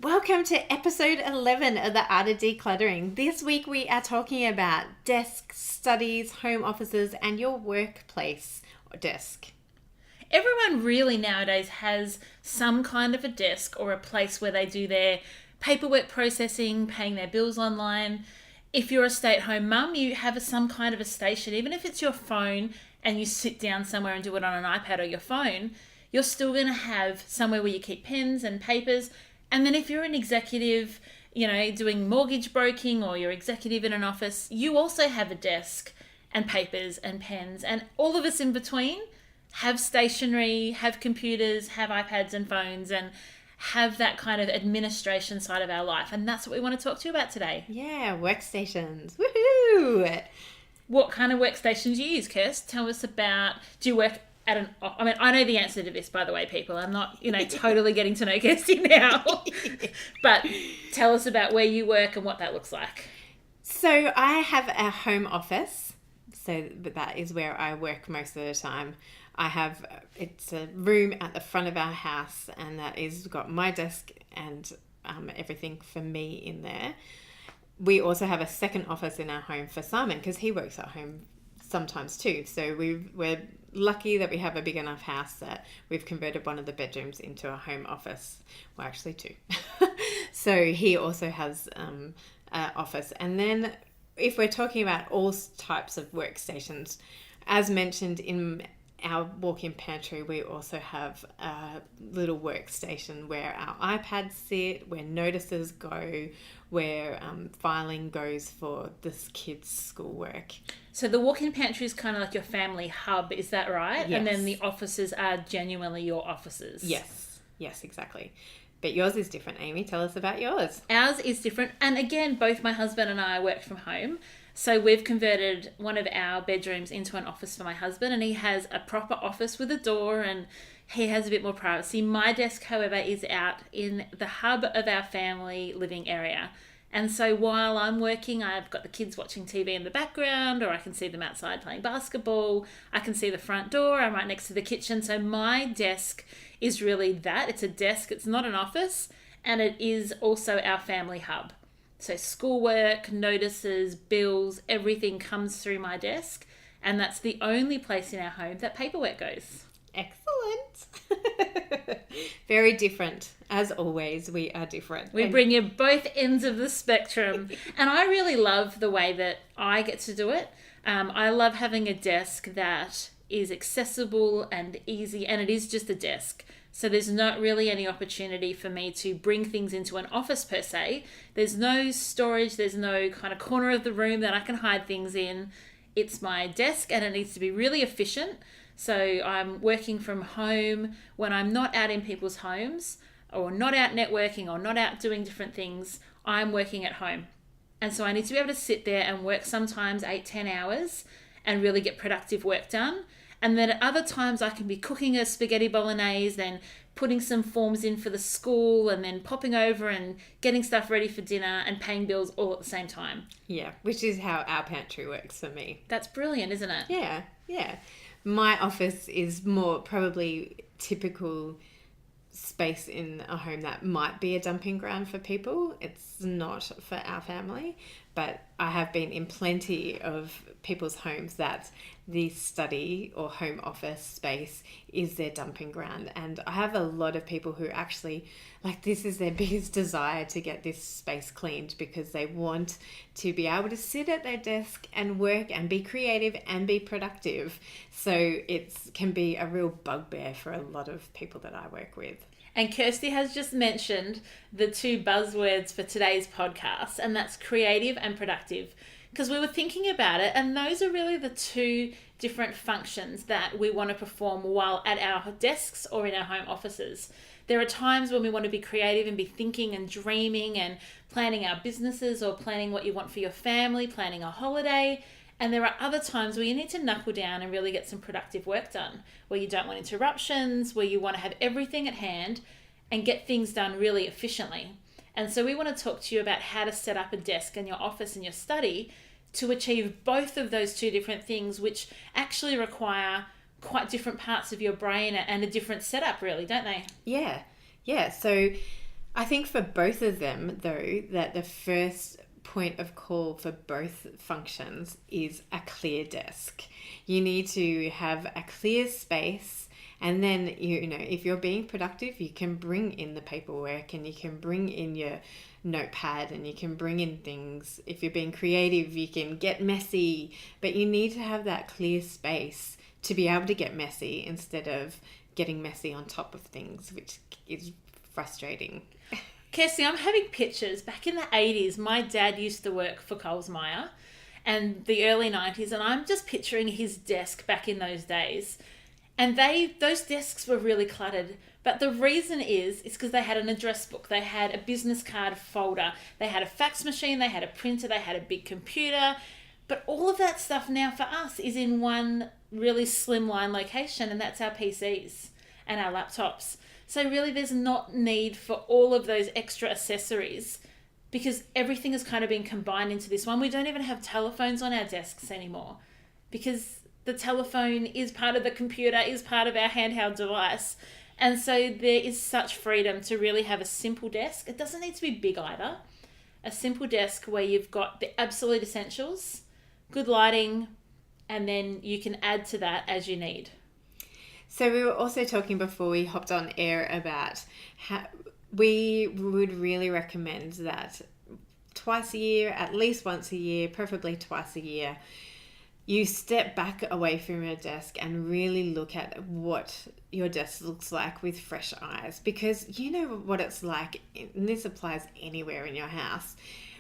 Welcome to episode 11 of the Art of Decluttering. This week we are talking about desks, studies, home offices, and your workplace desk. Everyone really nowadays has some kind of a desk or a place where they do their paperwork processing, paying their bills online. If you're a stay-at-home mum, you have some kind of a station. Even if it's your phone and you sit down somewhere and do it on an iPad or your phone, you're still going to have somewhere where you keep pens and papers. And then if you're an executive, doing mortgage broking, or you're executive in an office, you also have a desk and papers and pens, and all of us in between have stationery, have computers, have iPads and phones, and have that kind of administration side of our life. And that's what we want to talk to you about today. Yeah, workstations. Woohoo! What kind of workstations do you use, Kirst? Tell us about, do you work at I know the answer to this, by the way, people. I'm not, totally getting to know Kirsty now. But tell us about where you work and what that looks like. So I have a home office. So that is where I work most of the time. It's a room at the front of our house, and that is got my desk and everything for me in there. We also have a second office in our home for Simon, because he works at home sometimes too. So we're lucky that we have a big enough house that we've converted one of the bedrooms into a home office. Well, actually two. So he also has an office. And then if we're talking about all types of workstations, as mentioned in our walk-in pantry, we also have a little workstation where our iPads sit, where notices go, where filing goes for this kids' schoolwork. So the walk-in pantry is kind of like your family hub, is that right? Yes. And then the offices are genuinely your offices. Yes, exactly. But yours is different, Amy. Tell us about yours. Ours is different. And again, both my husband and I work from home. So we've converted one of our bedrooms into an office for my husband, and he has a proper office with a door, and he has a bit more privacy. My desk, however, is out in the hub of our family living area. And so while I'm working, I've got the kids watching TV in the background, or I can see them outside playing basketball. I can see the front door. I'm right next to the kitchen. So my desk is really that. It's a desk. It's not an office. And it is also our family hub. So schoolwork, notices, bills, everything comes through my desk. And that's the only place in our home that paperwork goes. Excellent. Very different. As always, we are different. We bring you both ends of the spectrum. And I really love the way that I get to do it. I love having a desk that is accessible and easy, and it is just a desk. So there's not really any opportunity for me to bring things into an office per se. There's no storage, there's no kind of corner of the room that I can hide things in. It's my desk, and it needs to be really efficient. So I'm working from home when I'm not out in people's homes, or not out networking, or not out doing different things. I'm working at home. And so I need to be able to sit there and work sometimes 8-10 hours and really get productive work done. And then at other times I can be cooking a spaghetti bolognese, then putting some forms in for the school, and then popping over and getting stuff ready for dinner and paying bills all at the same time. Yeah, which is how our pantry works for me. That's brilliant, isn't it? Yeah. My office is more probably typical space in a home that might be a dumping ground for people. It's not for our family, but I have been in plenty of people's homes that the study or home office space is their dumping ground. And I have a lot of people who actually, this is their biggest desire, to get this space cleaned, because they want to be able to sit at their desk and work and be creative and be productive. So it can be a real bugbear for a lot of people that I work with. And Kirsty has just mentioned the two buzzwords for today's podcast, and that's creative and productive. Because we were thinking about it, and those are really the two different functions that we want to perform while at our desks or in our home offices. There are times when we want to be creative and be thinking and dreaming and planning our businesses, or planning what you want for your family, planning a holiday. And there are other times where you need to knuckle down and really get some productive work done, where you don't want interruptions, where you want to have everything at hand and get things done really efficiently. And so we want to talk to you about how to set up a desk in your office and your study to achieve both of those two different things, which actually require quite different parts of your brain and a different setup, really, don't they? Yeah. So I think for both of them, though, that the first point of call for both functions is a clear desk. You need to have a clear space, and then, if you're being productive, you can bring in the paperwork and you can bring in your notepad and you can bring in things. If you're being creative, you can get messy, but you need to have that clear space to be able to get messy instead of getting messy on top of things, which is frustrating. Kirsty, I'm having pictures. Back in the 80s, my dad used to work for Coles Myer, and the early 90s, and I'm just picturing his desk back in those days. And those desks were really cluttered. But the reason is because they had an address book, they had a business card folder, they had a fax machine, they had a printer, they had a big computer. But all of that stuff now for us is in one really slimline location, and that's our PCs and our laptops. So really there's not need for all of those extra accessories because everything has kind of been combined into this one. We don't even have telephones on our desks anymore because the telephone is part of the computer, is part of our handheld device. And so there is such freedom to really have a simple desk. It doesn't need to be big either. A simple desk where you've got the absolute essentials, good lighting, and then you can add to that as you need. So we were also talking before we hopped on air about how we would really recommend that twice a year, at least once a year, preferably twice a year, you step back away from your desk and really look at what your desk looks like with fresh eyes, because you know what it's like, and this applies anywhere in your house.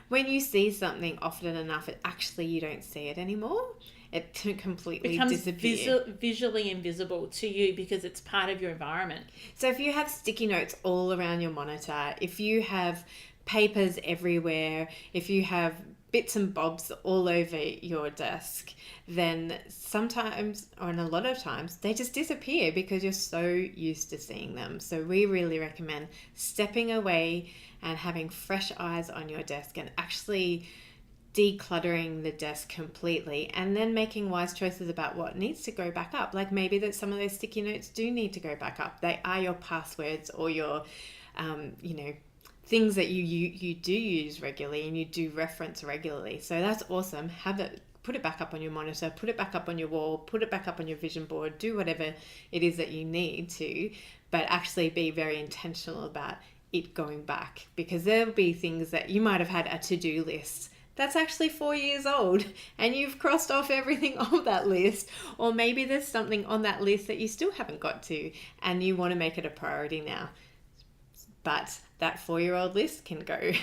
When you see something often enough, you don't see it anymore. It completely disappears. Visually invisible to you because it's part of your environment. So if you have sticky notes all around your monitor, if you have papers everywhere, if you have bits and bobs all over your desk, then sometimes, or in a lot of times, they just disappear because you're so used to seeing them. So we really recommend stepping away and having fresh eyes on your desk and actually decluttering the desk completely, and then making wise choices about what needs to go back up. Like maybe that some of those sticky notes do need to go back up. They are your passwords or your, things that you do use regularly and you do reference regularly. So that's awesome. Put it back up on your monitor, put it back up on your wall, put it back up on your vision board, do whatever it is that you need to, but actually be very intentional about it going back, because there'll be things that you might have had a to-do list that's actually 4 years old and you've crossed off everything on that list, or maybe there's something on that list that you still haven't got to and you want to make it a priority now, but that 4-year-old list can go.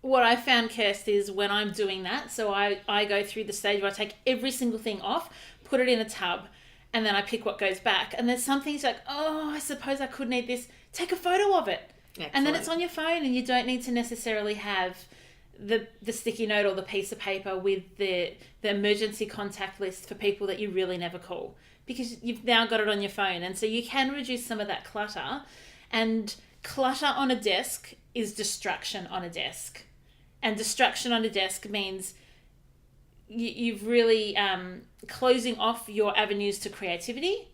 What I found, Kirsty, is when I'm doing that, so I go through the stage where I take every single thing off, put it in a tub, and then I pick what goes back. And there's some things like, I suppose I could need this. Take a photo of it. Excellent. And then it's on your phone, and you don't need to necessarily have the sticky note or the piece of paper with the emergency contact list for people that you really never call, because you've now got it on your phone. And so you can reduce some of that clutter. And clutter on a desk is distraction on a desk. And distraction on a desk means you've really closing off your avenues to creativity,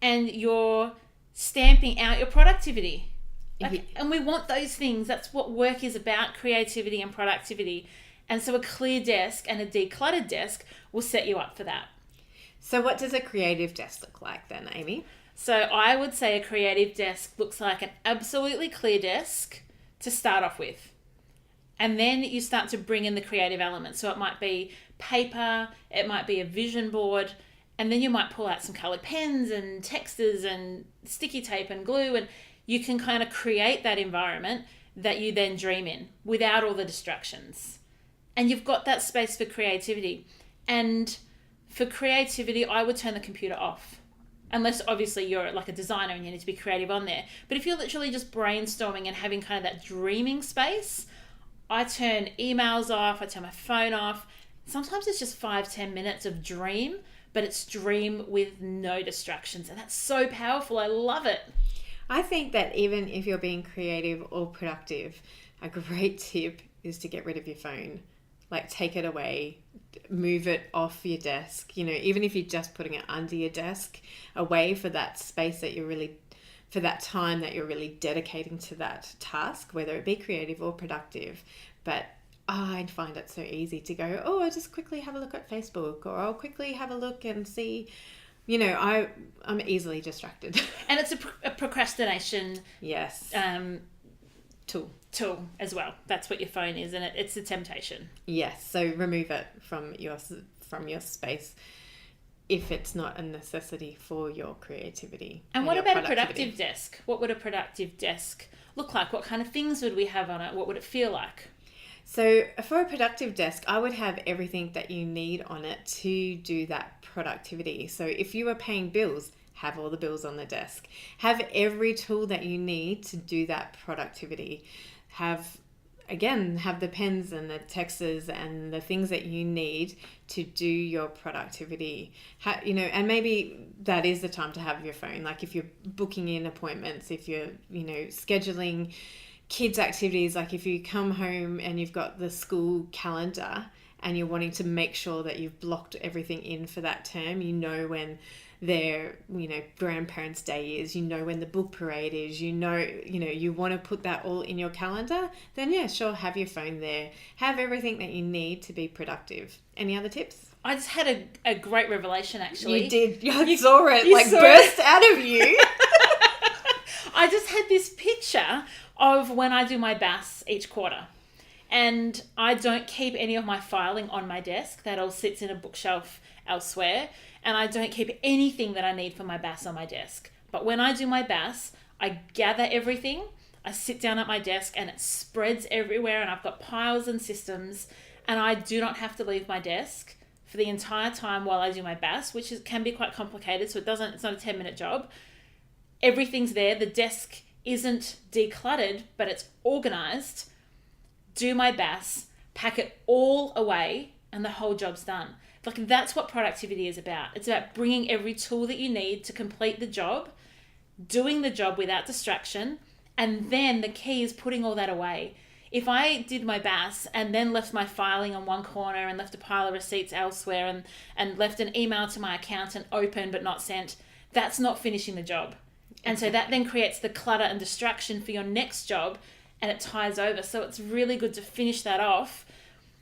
and you're stamping out your productivity. And we want those things. That's what work is about, creativity and productivity. And so a clear desk and a decluttered desk will set you up for that. So what does a creative desk look like then, Amy? So I would say a creative desk looks like an absolutely clear desk to start off with. And then you start to bring in the creative elements. So it might be paper, it might be a vision board, and then you might pull out some colored pens and texters and sticky tape and glue, and you can kind of create that environment that you then dream in without all the distractions. And you've got that space for creativity. And for creativity, I would turn the computer off. Unless obviously you're like a designer and you need to be creative on there. But if you're literally just brainstorming and having kind of that dreaming space, I turn emails off, I turn my phone off. Sometimes it's just 5-10 minutes of dream, but it's dream with no distractions. And that's so powerful. I love it. I think that even if you're being creative or productive, a great tip is to get rid of your phone. Like take it away, move it off your desk, even if you're just putting it under your desk, away for that space that you're really for that time that you're really dedicating to that task, whether it be creative or productive. But I find it so easy to go, oh, I'll just quickly have a look at Facebook, or I'll quickly have a look and see, I'm easily distracted. And it's a procrastination yes tool as well. That's what your phone is, and it's a temptation. Yes, so remove it from your space if it's not a necessity for your creativity. And what about a productive desk? What would a productive desk look like? What kind of things would we have on it? What would it feel like? So for a productive desk, I would have everything that you need on it to do that productivity. So if you are paying bills, have all the bills on the desk. Have every tool that you need to do that productivity. Have the pens and the texters and the things that you need to do your productivity. And maybe that is the time to have your phone. Like if you're booking in appointments, if you're, scheduling kids' activities, like if you come home and you've got the school calendar and you're wanting to make sure that you've blocked everything in for that term, when their grandparents' day is, when the book parade is, you want to put that all in your calendar, then yeah, sure, have your phone there. Have everything that you need to be productive. Any other tips? I just had a great revelation, actually. You did. I saw it burst out of you. I just had this picture of when I do my BAS each quarter. And I don't keep any of my filing on my desk. That all sits in a bookshelf elsewhere. And I don't keep anything that I need for my BAS on my desk. But when I do my BAS, I gather everything. I sit down at my desk and it spreads everywhere. And I've got piles and systems. And I do not have to leave my desk for the entire time while I do my BAS, which can be quite complicated. So it's not a 10-minute job. Everything's there. The desk isn't decluttered, but it's organized. Do my BAS, pack it all away, and the whole job's done. Like, that's what productivity is about. It's about bringing every tool that you need to complete the job, doing the job without distraction, and then the key is putting all that away. If I did my BAS and then left my filing on one corner and left a pile of receipts elsewhere and left an email to my accountant open but not sent, that's not finishing the job. And so that then creates the clutter and distraction for your next job, and it ties over. So it's really good to finish that off.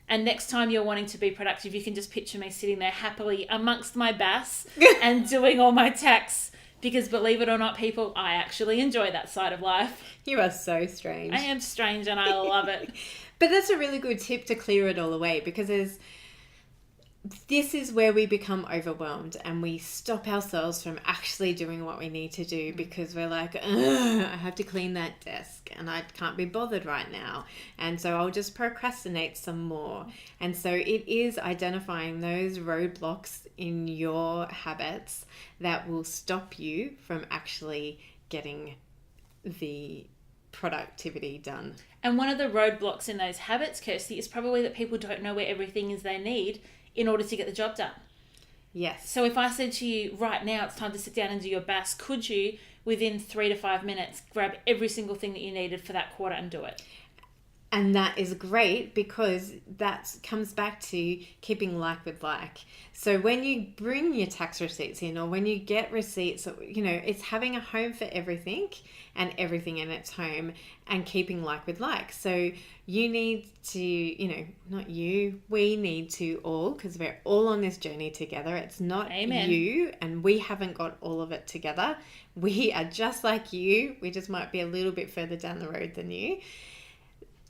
And next time you're wanting to be productive, you can just picture me sitting there happily amongst my BAS and doing all my tax. Because believe it or not, people, I actually enjoy that side of life. You are so strange. I am strange and I love it. But that's a really good tip to clear it all away, because this is where we become overwhelmed and we stop ourselves from actually doing what we need to do, because we're like, I have to clean that desk and I can't be bothered right now. And so I'll just procrastinate some more. And so it is identifying those roadblocks in your habits that will stop you from actually getting the productivity done. And one of the roadblocks in those habits, Kirsty, is probably that people don't know where everything is they need in order to get the job done. Yes. So if I said to you, right now it's time to sit down and do your BAS, could you, within 3 to 5 minutes, grab every single thing that you needed for that quarter and do it? And that is great, because that comes back to keeping like with like. So when you bring your tax receipts in, or when you get receipts, it's having a home for everything and everything in its home, and keeping like with like. So you need to, not you, we need to all, because we're all on this journey together. It's not Amen. You, and we haven't got all of it together. We are just like you. We just might be a little bit further down the road than you.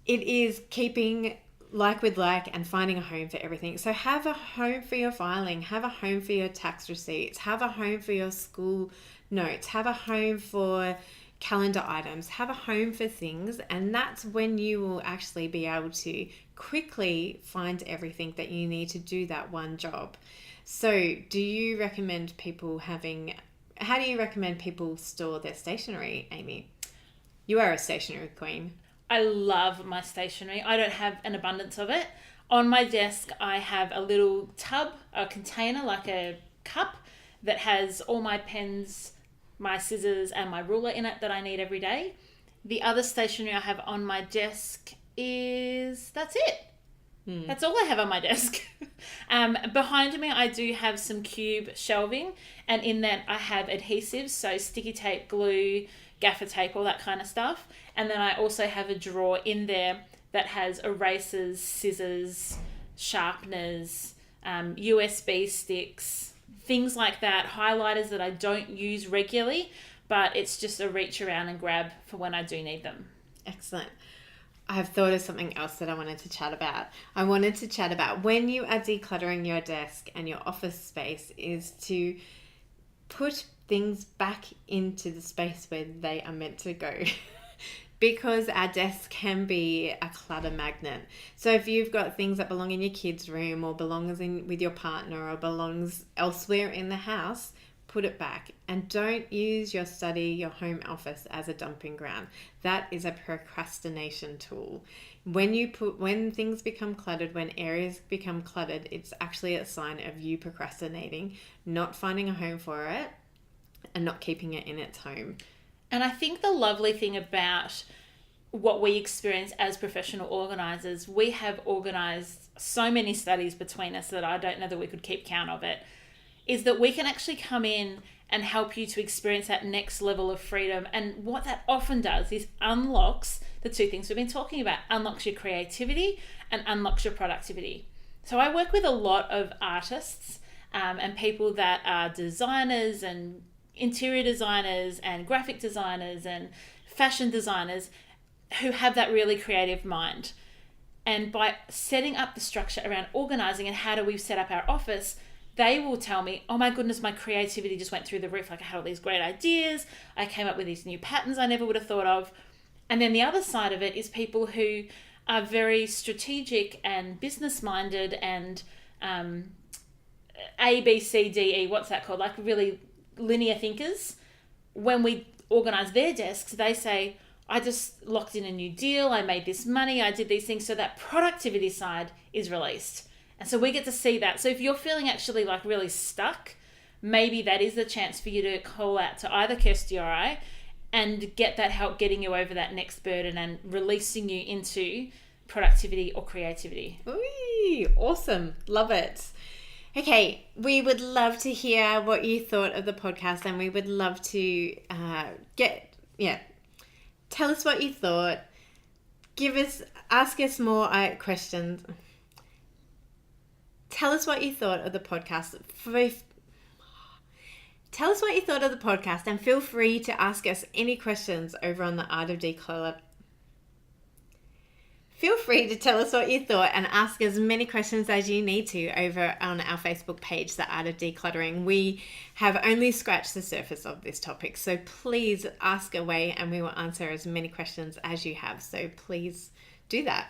It is keeping like with like and finding a home for everything. So have a home for your filing, have a home for your tax receipts, have a home for your school notes, have a home for calendar items, have a home for things. And that's when you will actually be able to quickly find everything that you need to do that one job. So how do you recommend people store their stationery, Amy? You are a stationery queen. I love my stationery. I don't have an abundance of it. On my desk, I have a little tub, a container, like a cup, that has all my pens, my scissors, and my ruler in it that I need every day. The other stationery I have on my desk that's it. That's all I have on my desk. Behind me, I do have some cube shelving, and in that I have adhesives, so sticky tape, glue, gaffer tape, all that kind of stuff. And then I also have a drawer in there that has erasers, scissors, sharpeners, USB sticks, things like that, highlighters that I don't use regularly, but it's just a reach around and grab for when I do need them. Excellent. I've thought of something else that I wanted to chat about. I wanted to chat about when you are decluttering your desk and your office space is to put things back into the space where they are meant to go. Because our desk can be a clutter magnet. So if you've got things that belong in your kids' room or belongs in with your partner or belongs elsewhere in the house, put it back. And don't use your study, your home office as a dumping ground. That is a procrastination tool. When things become cluttered, when areas become cluttered, it's actually a sign of you procrastinating, not finding a home for it, and not keeping it in its home. And I think the lovely thing about what we experience as professional organisers, we have organised so many studies between us that I don't know that we could keep count of it, is that we can actually come in and help you to experience that next level of freedom. And what that often does is unlocks the two things we've been talking about, unlocks your creativity and unlocks your productivity. So I work with a lot of artists and people that are designers and interior designers and graphic designers and fashion designers who have that really creative mind. And by setting up the structure around organising and how do we set up our office, they will tell me, oh my goodness, my creativity just went through the roof. Like I had all these great ideas. I came up with these new patterns I never would have thought of. And then the other side of it is people who are very strategic and business minded and A, B, C, D, E, what's that called? Like really linear thinkers. When we organize their desks, they say, I just locked in a new deal, I made this money, I did these things. So that productivity side is released. And so we get to see that. So if you're feeling actually like really stuck, maybe that is the chance for you to call out to either Kirsty or I and get that help getting you over that next burden and releasing you into productivity or creativity. Ooh, awesome. Love it. Okay, we would love to hear what you thought of the podcast, and we would love to tell us what you thought. Ask us more questions. Tell us what you thought of the podcast. Tell us what you thought of the podcast, and feel free to ask us any questions over on the Art of Declutter. Feel free to tell us what you thought and ask as many questions as you need to over on our Facebook page, The Art of Decluttering. We have only scratched the surface of this topic, so please ask away and we will answer as many questions as you have. So please do that.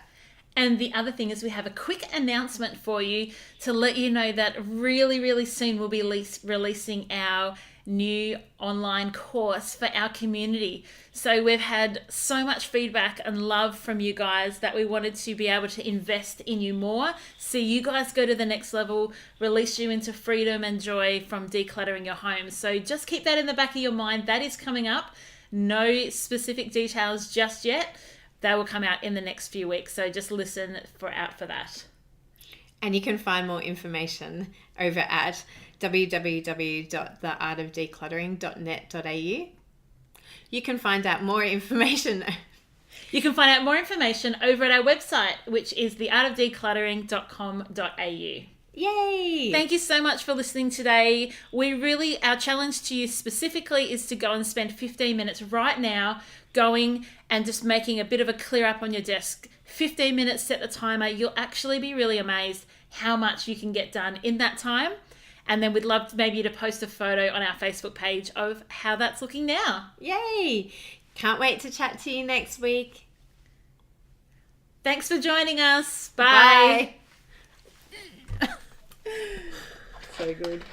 And the other thing is we have a quick announcement for you to let you know that really, really soon we'll be releasing our new online course for our community. So we've had so much feedback and love from you guys that we wanted to be able to invest in you more. See you guys go to the next level, release you into freedom and joy from decluttering your home. So just keep that in the back of your mind. That is coming up. No specific details just yet. They will come out in the next few weeks. So just listen out for that. And you can find more information over at www.theartofdecluttering.net.au. You can find out more information. You can find out more information over at our website, which is theartofdecluttering.com.au. Yay! Thank you so much for listening today. Our challenge to you specifically is to go and spend 15 minutes right now going and just making a bit of a clear up on your desk. 15 minutes, set the timer. You'll actually be really amazed how much you can get done in that time. And then we'd love maybe you to post a photo on our Facebook page of how that's looking now. Yay! Can't wait to chat to you next week. Thanks for joining us. Bye. So good.